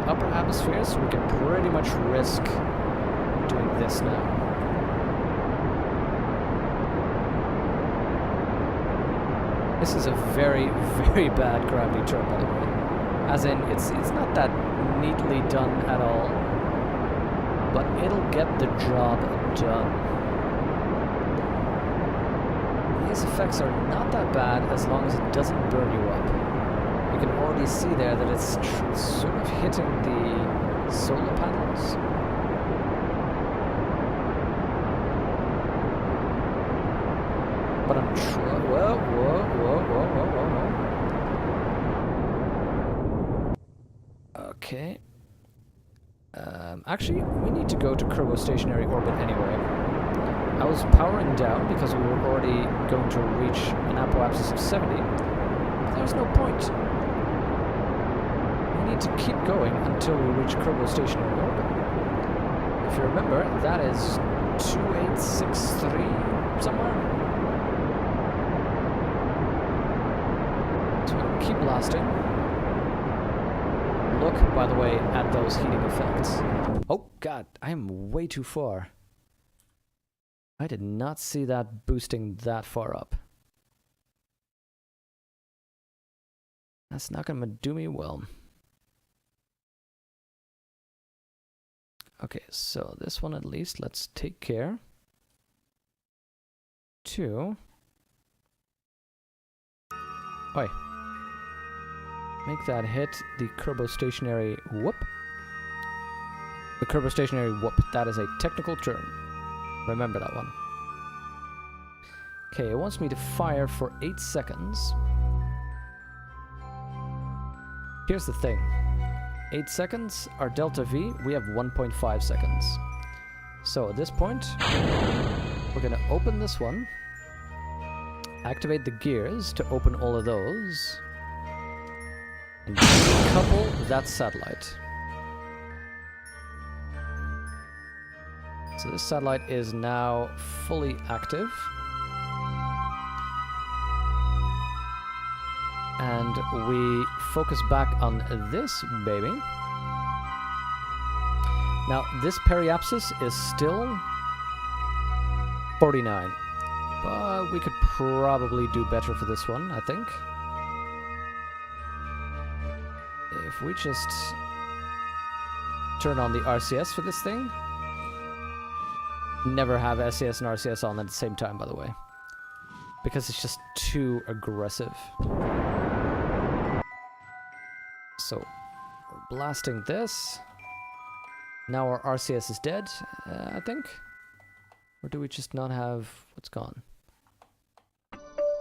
upper atmosphere, so we can pretty much risk doing this now. This is a very, very bad gravity turn, by the way. As in, it's not that neatly done at all, but it'll get the job done. These effects are not that bad as long as it doesn't burn you up. You can already see there that it's sort of hitting the solar panels. But I'm trying. Whoa, whoa, whoa, whoa, whoa, whoa, whoa. Okay. Actually, we need to go to Kerbal stationary orbit anyway. I was powering down because we were already going to reach an apoapsis of 70. But there's no point. We need to keep going until we reach Kerbal stationary orbit. If you remember, that is 2863 somewhere. So we'll keep blasting. Look, by the way, at those heating effects. Oh god, I am way too far. I did not see that boosting that far up. That's not gonna do me well. Okay, so this one at least, let's take care to... Oi. Make that hit the Kerbal stationary whoop. The Kerbal stationary whoop, that is a technical term. Remember that one. Okay, it wants me to fire for 8 seconds. Here's the thing. 8 seconds, our delta V, we have 1.5 seconds. So at this point, we're gonna open this one. Activate the gears to open all of those. And couple that satellite. So this satellite is now fully active. And we focus back on this baby. Now, this periapsis is still 49. But we could probably do better for this one, I think. If we just turn on the RCS for this thing. Never have SCS and RCS on at the same time, by the way. Because it's just too aggressive. So, we're blasting this. Now our RCS is dead, I think. Or do we just not have... What's gone?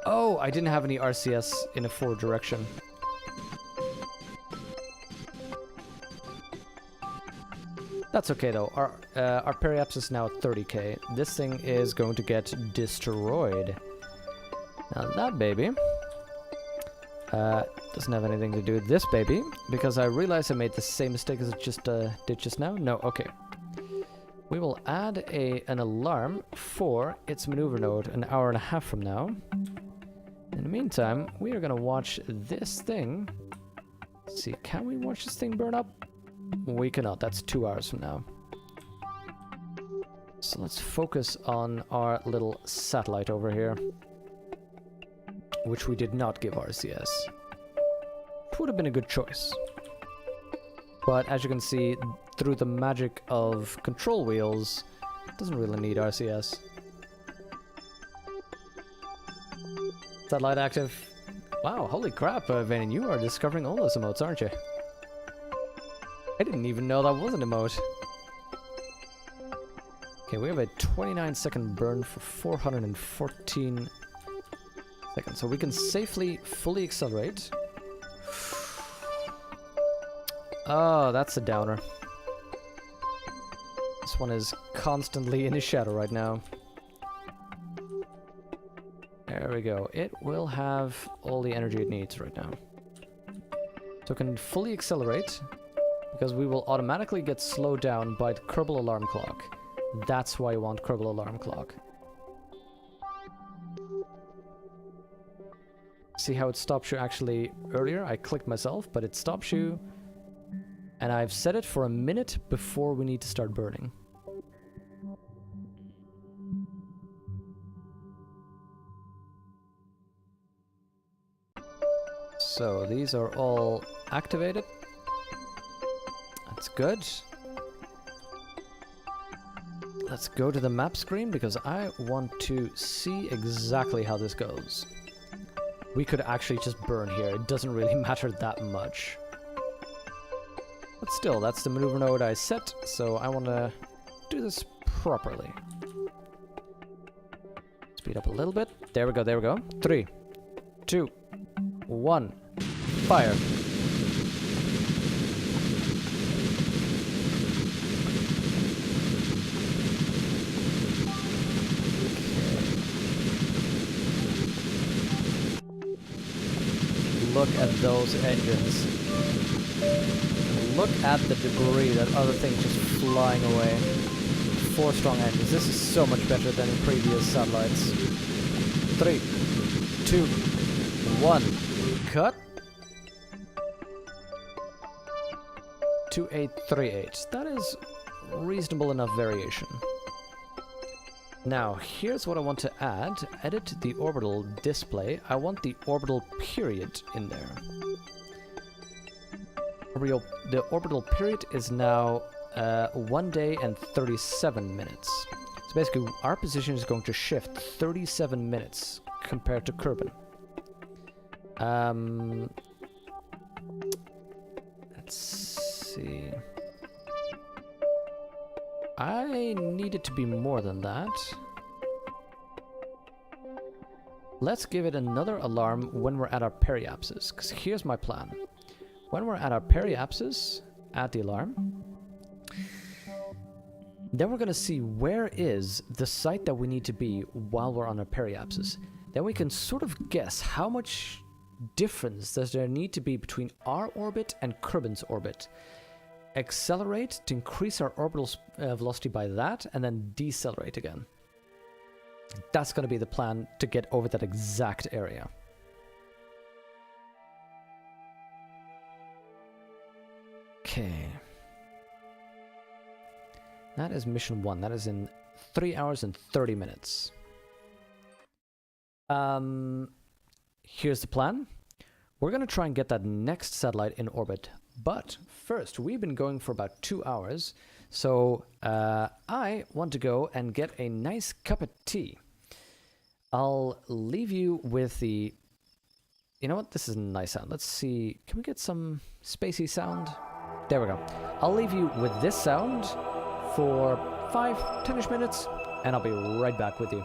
Oh, I didn't have any RCS in a forward direction. That's okay though. Our periapsis is now at 30k. This thing is going to get destroyed. Now that baby doesn't have anything to do with this baby, because I realized I made the same mistake as it just did just now. No, okay. We will add an alarm for its maneuver node an hour and a half from now. In the meantime, we are gonna watch this thing. Let's see, can we watch this thing burn up? We cannot, that's 2 hours from now. So let's focus on our little satellite over here, which we did not give RCS. Would have been a good choice. But as you can see, through the magic of control wheels, it doesn't really need RCS. Satellite active. Wow, holy crap, Vayne, you are discovering all those emotes, aren't you? I didn't even know that was an emote. Okay, we have a 29-second burn for 414 seconds. So we can safely fully accelerate. Oh, that's a downer. This one is constantly in the shadow right now. There we go. It will have all the energy it needs right now. So it can fully accelerate, because we will automatically get slowed down by the Kerbal alarm clock. That's why you want Kerbal alarm clock. See how it stops you actually earlier? I clicked myself, but it stops you And I've set it for a minute before we need to start burning. So these are all activated. That's good. Let's go to the map screen because I want to see exactly how this goes. We could actually just burn here. It doesn't really matter that much. But still, that's the maneuver node I set, so I want to do this properly. Speed up a little bit. There we go, there we go. 3, 2, 1, fire. Look at those engines. Look at the debris, that other thing just flying away. 4 strong engines. This is so much better than in previous satellites. 3, 2, 1, cut. 2838. That is reasonable enough variation. Now, here's what I want to add. Edit the orbital display. I want the orbital period in there. The orbital period is now 1 day and 37 minutes. So basically, our position is going to shift 37 minutes compared to Kerbal. Let's see. I need it to be more than that. Let's give it another alarm when we're at our periapsis, because here's my plan. When we're at our periapsis, add the alarm. Then we're going to see where is the site that we need to be while we're on our periapsis. Then we can sort of guess how much difference does there need to be between our orbit and Kerbal's orbit. Accelerate to increase our orbital velocity by that, and then decelerate again. That's going to be the plan to get over that exact area. Okay. That is mission 1. That is in 3 hours and 30 minutes. Here's the plan. We're going to try and get that next satellite in orbit. But first, we've been going for about 2 hours. So I want to go and get a nice cup of tea. I'll leave you with the... You know what? This is a nice sound. Let's see. Can we get some spacey sound? There we go. I'll leave you with this sound for 5-10ish minutes, and I'll be right back with you.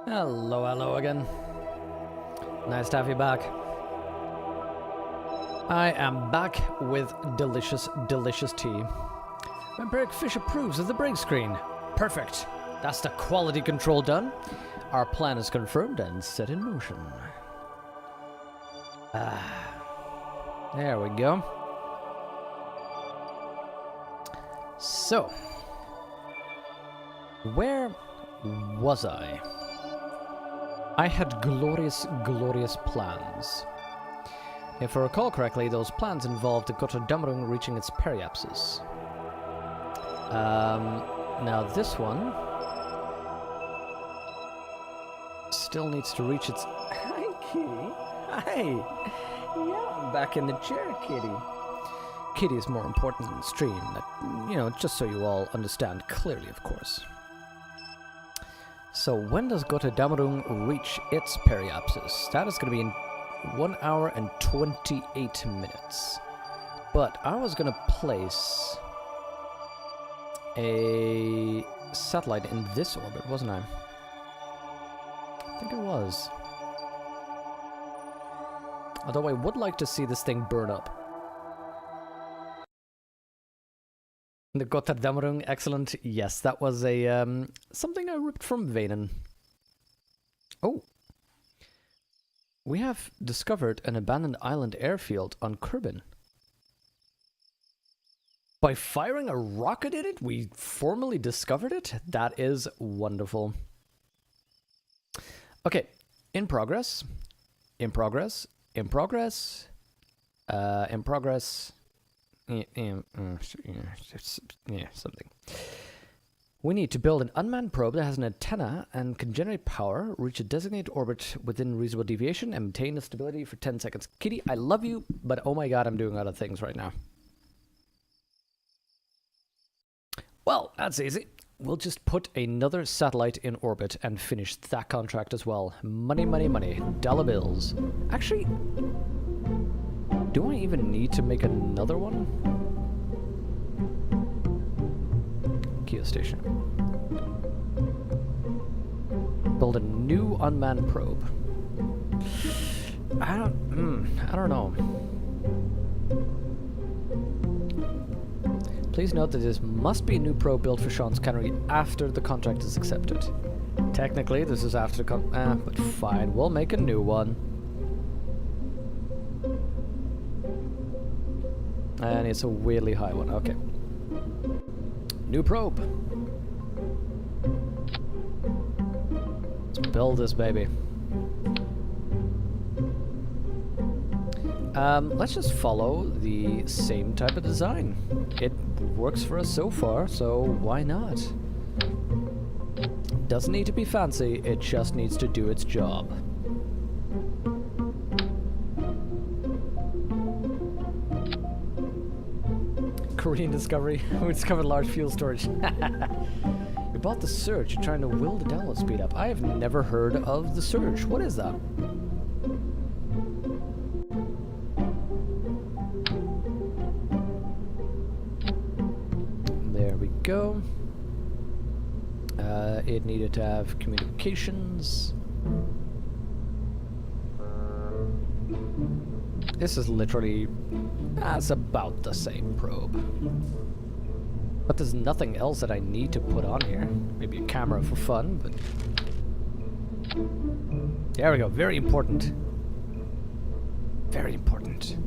Hello, hello again. Nice to have you back. I am back with delicious, delicious tea. Vampiric Fish approves of the break screen. Perfect. That's the quality control done. Our plan is confirmed and set in motion. There we go. So, where was I? I had glorious, glorious plans. If I recall correctly, those plans involved the Götterdämmerung reaching its periapsis. Now this one still needs to reach its... Hi, kitty. Hi. Yeah, I'm back in the chair, kitty. Kitty is more important than the stream. That, you know, just so you all understand clearly, of course. So when does Götterdämmerung reach its periapsis? That is going to be in 1 hour and 28 minutes. But I was going to place a satellite in this orbit, wasn't I? I think I was. Although I would like to see this thing burn up. The Götterdämmerung, excellent. Yes, that was a something I ripped from Vanen. Oh. We have discovered an abandoned island airfield on Kerbal. By firing a rocket at it, we formally discovered it? That is wonderful. Okay, in progress. In progress. In progress. In progress. Yeah, something. We need to build an unmanned probe that has an antenna and can generate power, reach a designated orbit within reasonable deviation, and maintain the stability for 10 seconds. Kitty, I love you, but oh my god, I'm doing other things right now. Well, that's easy. We'll just put another satellite in orbit and finish that contract as well. Money, money, money. Dollar bills. Actually, do I even need to make another one? Geostation. Build a new unmanned probe. I don't know. Please note that this must be a new probe built for Sean's cannery after the contract is accepted. Technically, this is after the but fine, we'll make a new one. And it's a weirdly high one, okay. New probe. Let's build this baby. Let's just follow the same type of design. It works for us so far, so why not? Doesn't need to be fancy, it just needs to do its job. Korean discovery. We discovered large fuel storage. We bought the Surge, trying to will the download speed up. I have never heard of the Surge. What is that? There we go. It needed to have communications. This is literally... that's about the same probe. But there's nothing else that I need to put on here. Maybe a camera for fun, but... there we go, very important. Very important.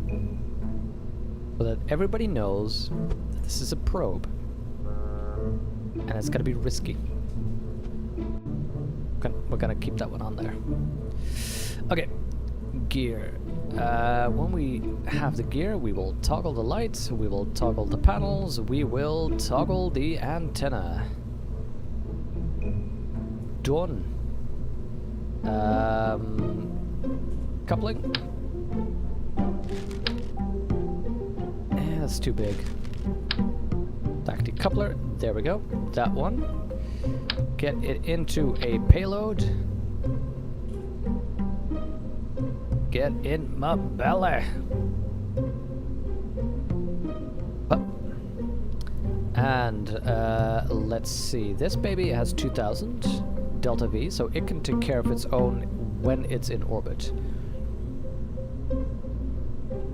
So that everybody knows that this is a probe. And it's gonna be risky. We're gonna keep that one on there. Okay, gear. When we have the gear, we will toggle the lights, we will toggle the panels, we will toggle the antenna. Done. Coupling. That's too big. Back to coupler. There we go. That one. Get it into a payload. Get in my belly. Up. And let's see. This baby has 2,000. delta V, so it can take care of its own when it's in orbit.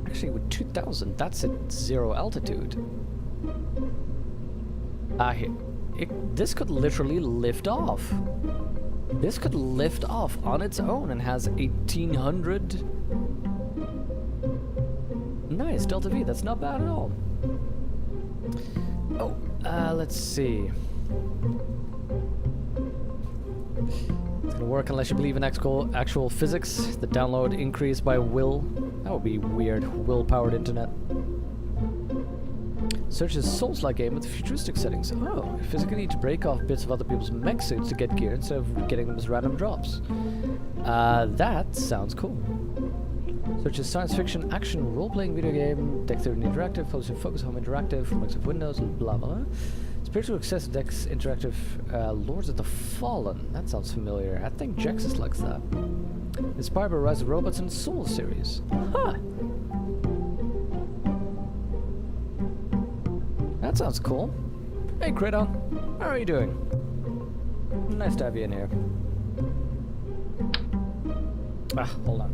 Actually, with 2000, that's at 0 altitude. This could literally lift off. This could lift off on its own and has 1800. Nice, delta V, that's not bad at all. Oh, let's see. It's gonna work unless you believe in actual physics. The download increase by will. That would be weird. Will-powered internet. Search is a Souls-like game with futuristic settings. Oh, you physically need to break off bits of other people's mech suits to get gear instead of getting them as random drops. That sounds cool. Such as science fiction, action, role-playing video game, Deck 30 Interactive, Focus Home Interactive, Microsoft Windows, blah blah. Spiritual Access Dex Interactive, Lords of the Fallen. That sounds familiar. I think Jexus likes that. Inspired by Rise of Robots and Soul series. Huh. That sounds cool. Hey Kraton, how are you doing? Nice to have you in here. Hold on.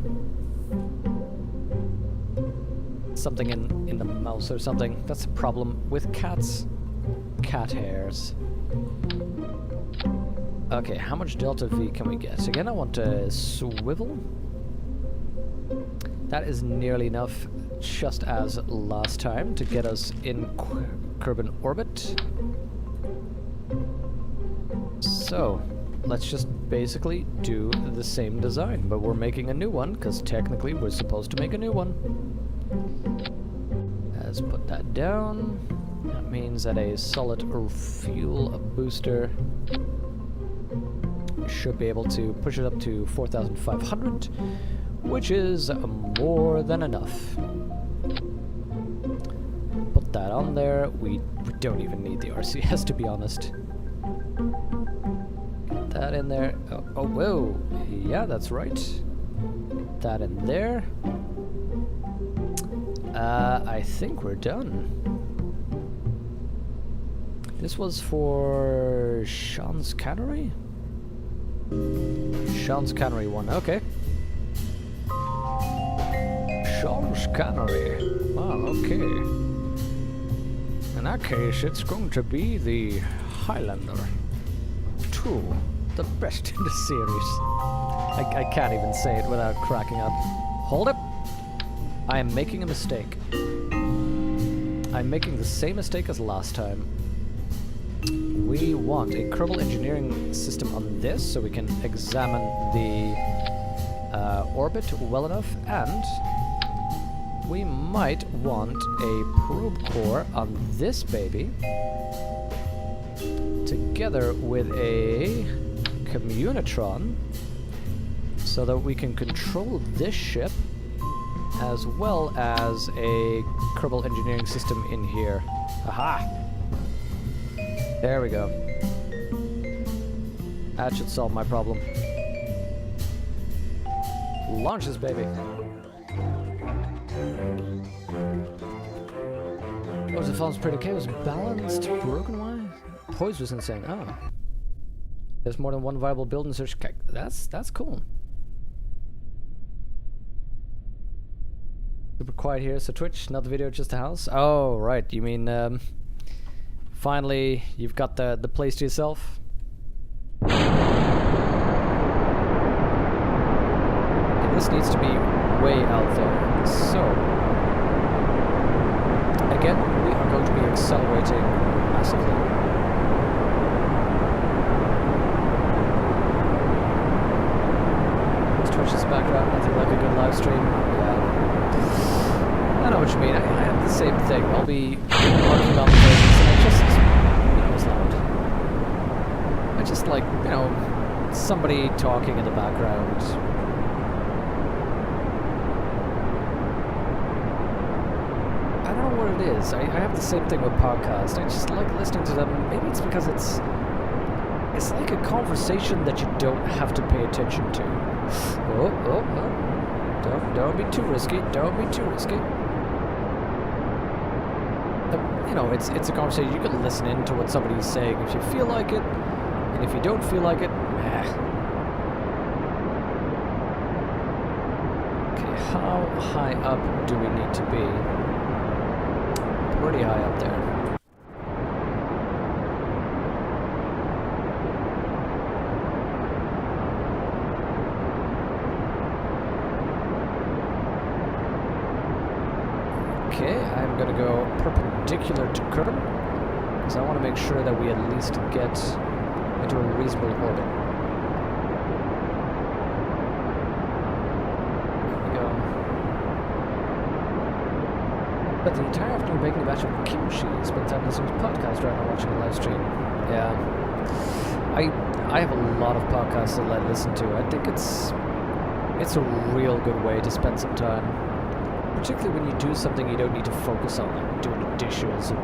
Something in the mouse or something. That's a problem with cats. Cat hairs. Okay, how much delta V can we get? Again, I want to swivel. That is nearly enough, just as last time, to get us in Kerbal orbit. So, let's just basically do the same design, but we're making a new one, because technically we're supposed to make a new one. Let's put that down. That means that a solid fuel booster should be able to push it up to 4,500, which is more than enough. Put that on there. We don't even need the RCS, to be honest. Get that in there. Oh, whoa. Yeah, that's right. Get that in there. I think we're done. This was for Sean's Cannery? Sean's Cannery 1, okay. Sean's Cannery. Oh, okay. In that case, it's going to be the Highlander 2. The best in the series. I can't even say it without cracking up. Hold up. I am making a mistake. I'm making the same mistake as last time. We want a Kerbal engineering system on this so we can examine the orbit well enough, and we might want a probe core on this baby together with a communitron so that we can control this ship as well as a Kerbal engineering system in here. Aha! There we go. That should solve my problem. Launch this baby. Oh, the phone's pretty okay. It was balanced, broken why? Poise was insane. Oh. There's more than one viable build in search. That's cool. Super quiet here. So Twitch, not the video, just the house. Oh, right. You mean finally you've got the place to yourself? Okay, this needs to be way out there. So again, we are going to be accelerating massively. Twitch's background, nothing like a good live stream. Yeah. I know what you mean. I have the same thing. I'll be working on things and I just, it's loud. I just like, somebody talking in the background. I don't know what it is. I have the same thing with podcasts. I just like listening to them. Maybe it's because it's like a conversation that you don't have to pay attention to. Oh. Don't be too risky. Don't be too risky. It's a conversation. You can listen into what somebody's saying if you feel like it, And if you don't feel like it, meh. Okay, how high up do we need to be? Pretty high up there. Okay, I'm gonna go perpendicular to Kerbal, because I want to make sure that we at least get into a reasonable orbit. There we go. But the entire afternoon making a batch of kimchi, spent time listening to podcasts rather than watching a live stream. Yeah. I have a lot of podcasts that I listen to. I think it's a real good way to spend some time. Particularly when you do something you don't need to focus on, like doing the dishes or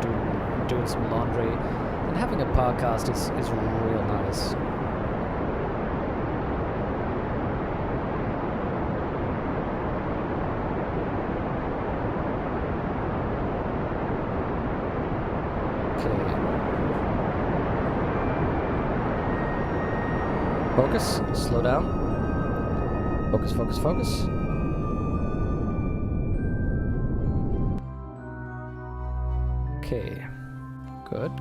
doing some laundry. And having a podcast is real nice. Okay. Focus, slow down. Focus, focus, focus. Okay, good.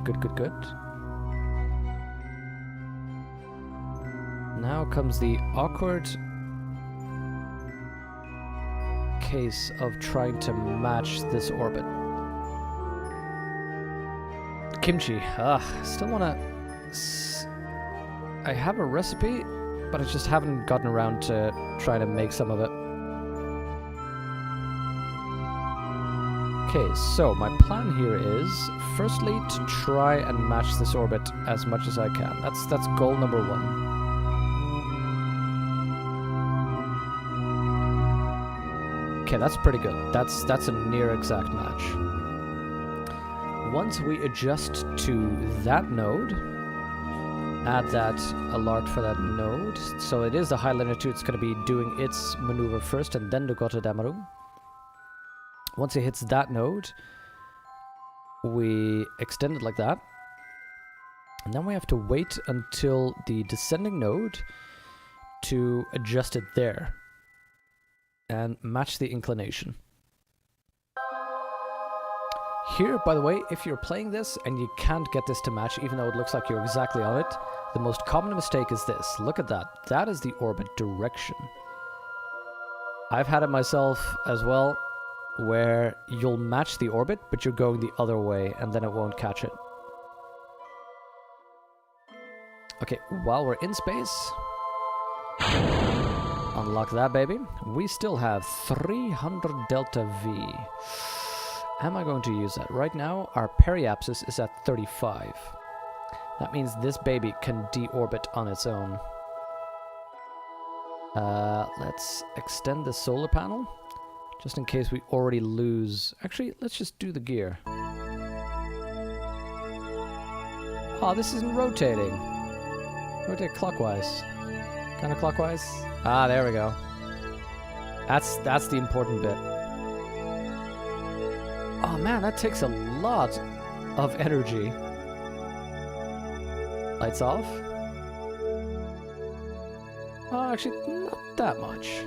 Now comes the awkward case of trying to match this orbit. Kimchi, still wanna... I have a recipe, but I just haven't gotten around to trying to make some of it. Okay, so my plan here is, firstly, to try and match this orbit as much as I can. That's goal number one. Okay, that's pretty good. That's a near exact match. Once we adjust to that node, add that alert for that node. So it is the high latitude. It's going to be doing its maneuver first and then the Gotha Damaru. Once it hits that node, we extend it like that. And then we have to wait until the descending node to adjust it there. And match the inclination. Here, by the way, if you're playing this and you can't get this to match, even though it looks like you're exactly on it, the most common mistake is this. Look at that. That is the orbit direction. I've had it myself as well, where you'll match the orbit, but you're going the other way, and then it won't catch it. Okay, while we're in space, unlock that baby. We still have 300 delta V. Am I going to use that? Right now, our periapsis is at 35. That means this baby can deorbit on its own. Let's extend the solar panel. Just in case we already lose... Actually, let's just do the gear. Oh, this isn't rotating. Rotate clockwise. Counterclockwise? Ah, there we go. That's the important bit. Oh man, that takes a lot of energy. Lights off. Oh, actually, not that much.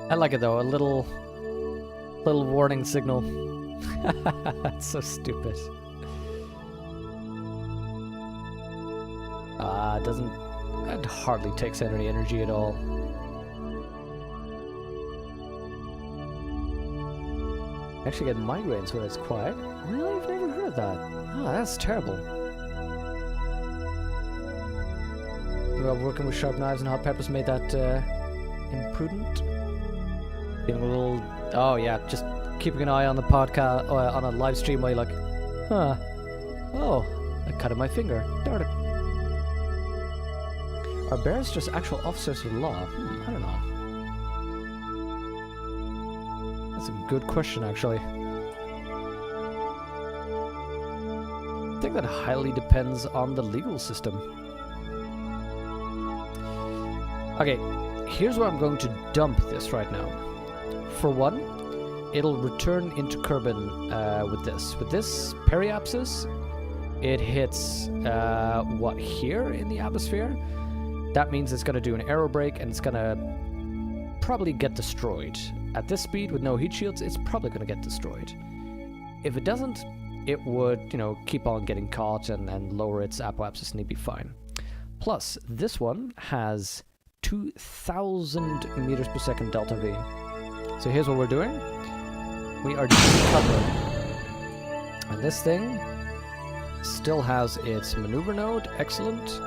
I like it though, a little warning signal. That's so stupid. It hardly takes any energy at all. I actually get migraines when it's quiet. Really? I've never heard of that. Oh, that's terrible. Well, working with sharp knives and hot peppers made that imprudent. Being a little... Oh yeah, just keeping an eye on the podcast, on a live stream while you're like, huh, oh, I cut my finger. Darn it. Are bears just actual officers of the law? I don't know. That's a good question, actually. I think that highly depends on the legal system. Okay, here's where I'm going to dump this right now. For one, it'll return into Kerbal with this. With this periapsis, it hits, what, here in the atmosphere, that means it's going to do an aerobrake and it's going to probably get destroyed. At this speed with no heat shields, it's probably going to get destroyed. If it doesn't, it would, you know, keep on getting caught and lower its apoapsis and it'd be fine. Plus, this one has 2,000 meters per second delta V. So here's what we're doing. We are decoupled. And this thing still has its maneuver node, excellent.